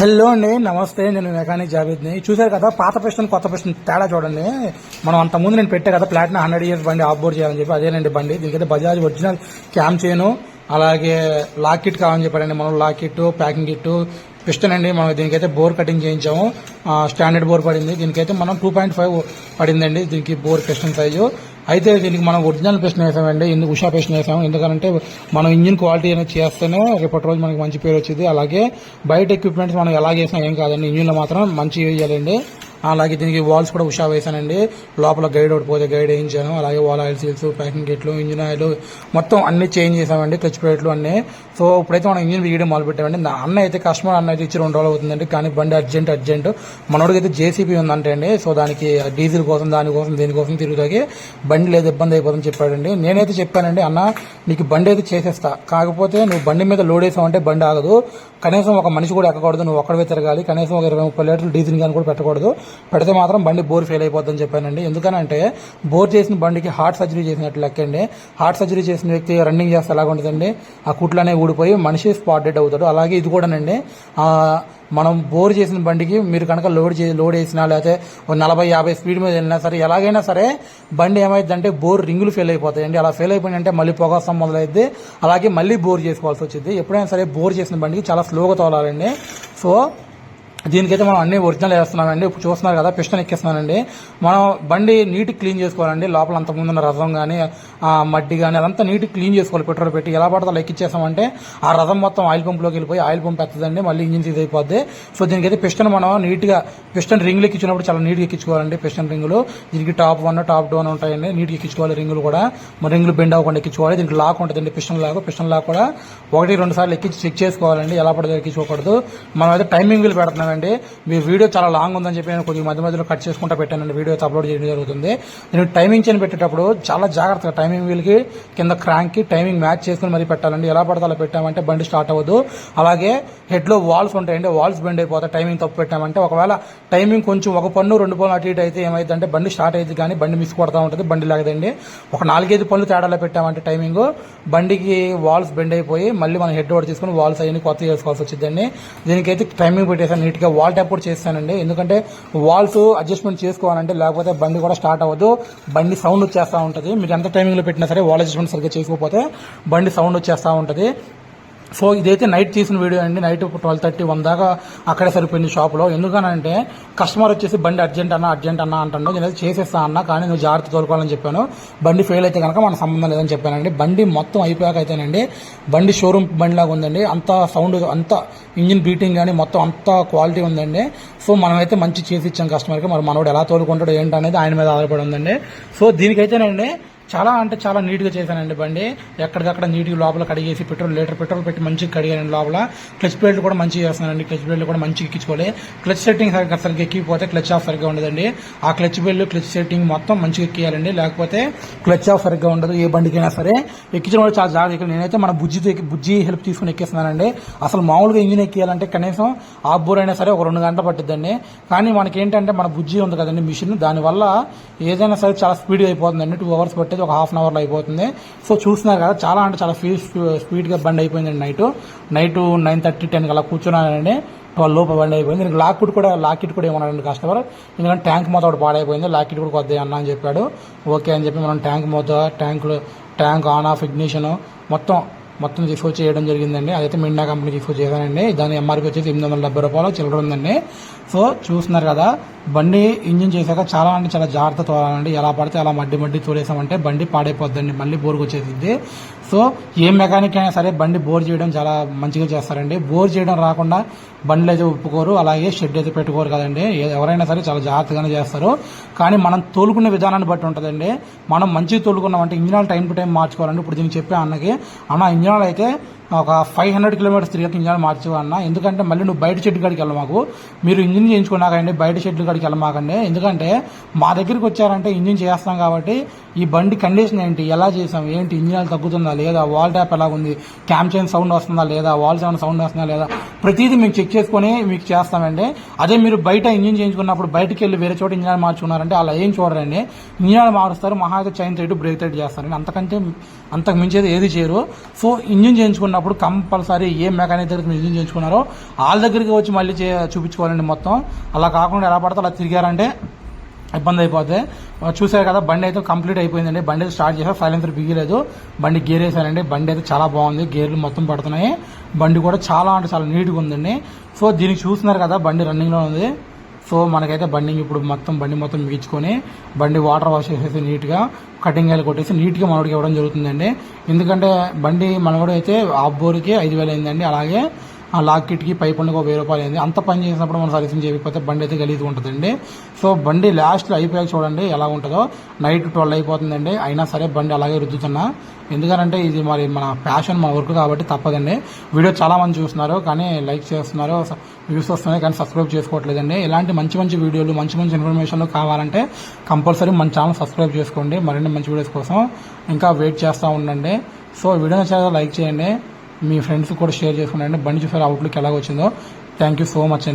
Hello అండి, నమస్తే. నేను మెకానిక్ జావేద్ని. చూసారు కదా పాత పిస్టన్ కొత్త పిస్టన్ తేడా చూడండి. మనం అంత ముందు నేను పెట్టే కదా ప్లాటినా 100 ఇయర్స్ బండి ఆఫ్ బోర్డ్ చేయాలని చెప్పి అదేనండి బండి. దీనికైతే బజాజ్ ఒరిజినల్ క్యామ్ చైన్ అలాగే లాక్ కిట్ కావాలని చెప్పారండి. మనం lock kit packing kit piston అండి. మనం దీనికైతే బోర్ కటింగ్ చేయించాము. స్టాండర్డ్ బోర్ పడింది. దీనికైతే మనం 2.5 పడిందండి దీనికి బోర్ పిస్టన్ సైజు. అయితే దీనికి మనం ఒరిజినల్ పిస్టన్ వేసామండి. ఎందుకు ఉషా పిస్టన్ వేసాము, ఎందుకంటే మనం ఇంజిన్ క్వాలిటీ అనేది చేస్తేనే రేపటి రోజు మనకి మంచి పేరు వచ్చింది. అలాగే బయట ఎక్విప్మెంట్స్ మనం ఎలా చేసినా ఏం కాదండి, ఇంజిన్లో మాత్రం మంచి వేయాలండి. అలాగే దీనికి వాల్స్ కూడా ఉషా వేసానండి. లోపల గైడ్ ఒకటి పోతే గైడ్ వేయించాను. అలాగే వాల్ ఆయిల్ సీల్స్, ప్యాకింగ్ కిట్లు, ఇంజిన్ ఆయిల్ మొత్తం అన్ని చేంజ్ చేసామండి. క్లచ్ ప్లేట్లు అన్ని. సో ఇప్పుడైతే మనం ఇంజిన్ వీడియో మొదలు పెట్టామండి. నా అన్న అయితే కస్టమర్ అన్న అయితే ఇచ్చి 2 రోజులు అవుతుందండి. కానీ బండి అర్జెంట్ మనోడికి అయితే జేసీబీ ఉందంటే అండి. సో దానికి డీజిల్ కోసం దీనికోసం తిరుగుతాకి బండి లేదు, ఇబ్బంది అయిపోతుందని చెప్పాడండి. నేనైతే చెప్పానండి, అన్న నీకు బండి అయితే చేసేస్తా, కాకపోతే నువ్వు బండి మీద లోడ్ వేసావంటే బండి ఆగదు. కనీసం ఒక మనిషి కూడా ఎక్కకూడదు, నువ్వు ఒక్కడే తిరగాలి. కనీసం ఒక 20-30 లీటర్లు డీజిల్ కానీ కూడా పెట్టకూడదు. పెడితే మాత్రం బండి బోర్ ఫెయిల్ అయిపోద్దని చెప్పానండి. ఎందుకనంటే బోర్ చేసిన బండికి హార్ట్ సర్జరీ చేసినట్లు లెక్కండి. హార్ట్ సర్జరీ చేసిన వ్యక్తి రన్నింగ్ చేస్తే ఎలాగ ఉంటుందండి, ఆ కుట్లనే ఊడిపోయి మనిషి స్పాట్ డెడ్ అవుతాడు. అలాగే ఇది కూడానండి, మనం బోర్ చేసిన బండికి మీరు కనుక లోడ్ వేసినా లేకపోతే 40-50 స్పీడ్ మీద వెళ్ళినా సరే ఎలాగైనా సరే బండి ఏమైందంటే బోర్ రింగులు ఫెయిల్ అయిపోతాయండి. అలా ఫెయిల్ అయిపోయిందంటే మళ్ళీ పొగసం మొదలైద్ది. అలాగే మళ్ళీ బోర్ చేసుకోవాల్సి వచ్చింది. ఎప్పుడైనా సరే బోర్ చేసిన బండికి చాలా స్లోగా తోలాలండి. సో దీనికైతే మనం అన్ని ఒరిజినల్ వేస్తున్నామండి. ఇప్పుడు చూస్తున్నారు కదా పిస్టన్ ఎక్కిస్తున్నానండి. మనం బండి నీట్గా క్లీన్ చేసుకోవాలండి. లోపల అంత ముందున్న రసం కానీ మడ్డి కానీ అదంతా నీట్గా క్లీన్ చేసుకోవాలి. పెట్రోల్ పెట్టి ఎలా పడితే అలా ఎక్కిచ్చేసామంటే ఆ రసం మొత్తం ఆయిల్ పంప్లోకి వెళ్ళిపోయి ఆయిల్ పంప్ ఎత్తదండి, మళ్ళీ ఇంజిన్ సీజ్ అయిపోద్ది. సో దీనికైతే పిస్టన్ మనం నీట్గా పిస్టన్ రింగులు ఎక్కించినప్పుడు చాలా నీట్గా ఎక్కించుకోవాలండి. పిస్టన్ రింగులు దీనికి టాప్ 1 టాప్ 2 అని ఉంటాయండి. నీట్గా ఎక్కించుకోవాలి. రింగులు కూడా రింగులు బెండ్ అవ్వకుండా ఎక్కించుకోవాలి. దీనికి లాక్ ఉంటుందండి, పిస్టన్ లాక్ కూడా 1-2 సార్లు ఎక్కించి చెక్ చేసుకోవాలండి. ఎలా పడితే ఎక్కించుకోకూడదు. మనం అయితే టైమింగ్ వీల్ పెడుతున్నాం. మీ వీడియో చాలా లాంగ్ ఉందని చెప్పి నేను కొద్దిగా మధ్యలో కట్ చేసుకుంటూ పెట్టానండి. వీడియో అయితే అప్లోడ్ చేయడం జరుగుతుంది. నేను టైమింగ్ చైన్ పెట్టేటప్పుడు చాలా జాగ్రత్తగా టైమింగ్ వీల్కి కింద క్రాంక్కి టైమింగ్ మ్యాచ్ చేసుకుని మరీ పెట్టాలండి. ఎలా పడితే అలా పెట్టామంటే బండి స్టార్ట్ అవ్వదు. అలాగే హెడ్లో వాల్స్ ఉంటాయండి, వాల్స్ బెండ్ అయిపోతాయి టైమింగ్ తప్పు పెట్టామంటే. ఒకవేళ టైమింగ్ కొంచెం 1 పన్ను 2 పన్ను అటు ఇటు అయితే ఏమైందంటే బండి స్టార్ట్ అయ్యింది కానీ బండి మిస్ కొడతా ఉంటుంది, బండి లాగదండి. ఒక 4-5 పనులు తేడాలో పెట్టామంటే టైమింగ్ బండికి వాల్స్ బెండ్ అయిపోయి మళ్ళీ మనం హెడ్ ఓవర్ తీసుకుని వాల్స్ అవన్నీ కొత్త చేసుకోవాల్సి వచ్చిందండి. దీనికైతే టైమింగ్ పెట్టేసాను నీట్గా. వాల్ ట్యాప్ కూడా చేస్తానండి, ఎందుకంటే వాల్స్ అడ్జస్ట్మెంట్ చేసుకోవాలంటే లేకపోతే బండి కూడా స్టార్ట్ అవ్వదు. బండి సౌండ్ వచ్చేస్తూ ఉంటుంది. మీరు ఎంత టైమింగ్లో పెట్టినా సరే వాల్ అడ్జస్ట్మెంట్ సరిగ్గా చేసుకోకపోతే బండి సౌండ్ వచ్చేస్తూ ఉంటుంది. సో ఇదైతే నైట్ తీసిన వీడియో అండి. నైట్ 12:30-1 దాకా అక్కడే సరిపోయింది షాప్లో. ఎందుకనంటే కస్టమర్ వచ్చేసి బండి అర్జెంట్ అన్న అంటాడు. నేనైతే చేసేస్తా అన్న, కానీ నువ్వు జాగ్రత్త తోలుకోవాలని చెప్పాను. బండి ఫెయిల్ అయితే కనుక మన సంబంధం లేదని చెప్పానండి. బండి మొత్తం అయిపోయాక అయితేనండి బండి షోరూమ్ బండిలాగా ఉందండి. అంత సౌండ్, అంత ఇంజిన్ బీటింగ్ కానీ మొత్తం అంత క్వాలిటీ ఉందండి. సో మనమైతే మంచి చేసి ఇచ్చాం కస్టమర్కి. మరి మనోడు ఎలా తోలుకుంటాడో ఏంటనేది ఆయన మీద ఆధారపడి ఉందండి. సో దీనికైతేనండి చాలా అంటే చాలా నీట్గా చేశానండి బండి. ఎక్కడికక్కడ నీట్గా లోపల కడిగేసి లీటర్ పెట్రోల్ పెట్టి మంచిగా కడిగానండి. లోపల క్లచ్ ప్లేట్లు కూడా మంచిగా చేస్తున్నానండి. క్లచ్ ప్లేట్లు కూడా మంచిగా ఎక్కించుకోవాలి. క్లచ్ సెట్టింగ్ సరిగ్గా ఎక్కిపోతే క్లచ్ ఆఫ్ సరిగ్గా ఉండదండి. ఆ క్లచ్ బెల్ట్ క్లచ్ సెట్టింగ్ మొత్తం మంచిగా ఎక్కియాలండి, లేకపోతే క్లచ్ ఆఫ్ సరిగ్గా ఉండదు ఏ బండికైనా సరే. ఎక్కించిన కూడా చాలా జాగ్రత్త. నేనైతే మన బుజ్జి హెల్ప్ తీసుకుని ఎక్కిస్తున్నానండి. అసలు మామూలుగా ఇంజిన్ ఎక్కియాలంటే కనీసం ఆఫ్ బోర్ అయినా సరే ఒక 2 గంటలు పట్టిద్దండి. కానీ మనకి ఏంటంటే మన బుజ్జి ఉంది కదండి మిషన్, దానివల్ల ఏదైనా సరే చాలా స్పీడ్గా అయిపోతుందండి. 2 అవర్స్ పట్టేది ఒక ½ అవర్లో అయిపోతుంది. సో చూస్తున్నారు కదా, చాలా అంటే చాలా స్పీడ్గా బండి అయిపోయిందండి. నైట్ 9:30-10 అలా కూర్చున్నానండి. 12 లోపు బండి అయిపోయింది. దీనికి లాక్ కిట్ కూడా ఏమన్నాడండి కస్టమర్, ఎందుకంటే ట్యాంక్ మూత ఒకటి పాడైపోయింది, లాక్ కిట్ కూడా కొద్దిగా అన్న అని చెప్పాడు. ఓకే అని చెప్పి మనం ట్యాంక్ మూత, ట్యాంక్ ఆన్ ఆఫ్ ఇగ్నిషన్ మొత్తం తీసుకొచ్చి చేయడం జరిగిందండి. అదైతే మిండా కంపెనీ తీసుకొచ్చి చేశానండి. దాని ఎంఆర్పీ వచ్చేసి 870 రూపాయలు చిల్లర ఉందండి. సో చూస్తున్నారు కదా, బండి ఇంజిన్ చేశాక చాలా అంటే చాలా జాగ్రత్త తోలాలండి. ఎలా పడితే అలా మడ్డి తోలేసామంటే బండి పాడైపోద్దండి, మళ్ళీ బోర్కు వచ్చేసింది. సో ఏ మెకానిక్ అయినా సరే బండి బోర్ చేయడం చాలా మంచిగా చేస్తారండి. బోర్ చేయడం రాకుండా బండ్లు అయితే ఒప్పుకోరు, అలాగే షెడ్ అయితే పెట్టుకోరు కదండి. ఎవరైనా సరే చాలా జాగ్రత్తగానే చేస్తారు. కానీ మనం తోలుకునే విధానాన్ని బట్టి ఉంటుందండి. మనం మంచిగా తోలుకున్నామంటే ఇంజిన్ టైం టు టైం మార్చుకోవాలండి. ఇప్పుడు దీనికి చెప్పే అన్నకి, అన్న ఇంజిన్ అయితే ఒక 500 కిలోమీటర్స్ తిరిగాక ఇంజిన్ మార్చుకోవాలన్నా, ఎందుకంటే మళ్ళీ నువ్వు బయట షెడ్ కాడికి వెళ్ళమాకు, మీరు ఇంజిన్ చేయించుకున్నాకండి బయట షెడ్ కాడికి వెళ్ళమాకండి. ఎందుకంటే మా దగ్గరికి వచ్చారంటే ఇంజిన్ చేస్తాం కాబట్టి ఈ బండి కండిషన్ ఏంటి, ఎలా చేసాం, ఏంటి, ఇంజిన్ ఆయిల్ తగ్గుతుందా లేదా, వాల్ ట్యాప్ ఎలా ఉంది, క్యామ్ చైన్ సౌండ్ వస్తుందా లేదా, వాల్స్ ఏమైనా సౌండ్ వస్తుందా లేదా, ప్రతిదీ మేము చెక్ చేసుకుని మీకు చేస్తామండి. అదే మీరు బయట ఇంజిన్ చేయించుకున్నప్పుడు బయటకు వెళ్ళి వేరే చోట ఇంజిన్ ఆయిల్ మార్చుకున్నారంటే అలా ఏం చూడరండి. ఇంజిన్ ఆయిల్ మారుస్తారు, మహా అయితే చైన్ టైట్ బ్రేక్ టైట్ చేస్తారండి, అంతకు మించేది ఏది చేయరు. సో ఇంజిన్ చేయించుకున్నప్పుడు కంపల్సరీ ఏ మెకానిక్ దగ్గర మీరు ఇంజిన్ చేయించుకున్నారో వాళ్ళ దగ్గరికి వచ్చి మళ్ళీ చూపించుకోవాలండి మొత్తం. అలా కాకుండా ఎలా పడితే అలా తిరిగారంటే ఇబ్బంది అయిపోతే. చూసారు కదా బండి అయితే కంప్లీట్ అయిపోయిందండి. బండి అయితే స్టార్ట్ చేసా, సైలెన్సర్ బిగిలేదు, బండి గేర్ వేసానండి. బండి అయితే చాలా బాగుంది, గేర్లు మొత్తం పడుతున్నాయి. బండి కూడా చాలా అంటే చాలా నీట్గా ఉందండి. సో దీనికి చూస్తున్నారు కదా బండి రన్నింగ్లో ఉంది. సో మనకైతే ఇప్పుడు బండి మొత్తం మిగించుకొని బండి వాటర్ వాష్ చేసేసి నీట్గా కటింగ్ ఆయిల్ కొట్టేసి నీట్గా మనోడికి ఇవ్వడం జరుగుతుందండి. ఎందుకంటే బండి మనోడు అయితే ఆఫ్ బోర్కి 5,000 అయిందండి. అలాగే ఆ లాక్ కిట్కి పైప్ పండుగ 1,000 రూపాయలు అయింది. అంత పని చేసినప్పుడు మనం సర్వీసింగ్ చేయకపోతే బండి అయితే గలీజ్గా ఉంటుందండి. సో బండి లాస్ట్లో అయిపోయాక చూడండి ఎలా ఉంటుందో. నైట్ 12 అయిపోతుందండి, అయినా సరే బండి అలాగే రుద్దుతున్నా. ఎందుకంటే ఇది మరి మన ప్యాషన్, మన వర్క్ కాబట్టి తప్పదండి. వీడియో చాలా మంది చూస్తున్నారు కానీ లైక్ చేస్తున్నారు, వ్యూస్ వస్తున్నాయి కానీ సబ్స్క్రైబ్ చేసుకోవట్లేదండి. ఇలాంటి మంచి వీడియోలు, మంచి ఇన్ఫర్మేషన్లు కావాలంటే కంపల్సరీ మన ఛానల్ సబ్స్క్రైబ్ చేసుకోండి. మరిన్ని మంచి వీడియోస్ కోసం ఇంకా వెయిట్ చేస్తూ ఉండండి. సో వీడియో నచ్చితే లైక్ చేయండి, మీ ఫ్రెండ్స్ కూడా షేర్ చేసుకున్నాండి. బండి చూసారు అవుట్లుక్ ఎలాగ వచ్చిందో. థ్యాంక్ యూ సో మచ్ అండి.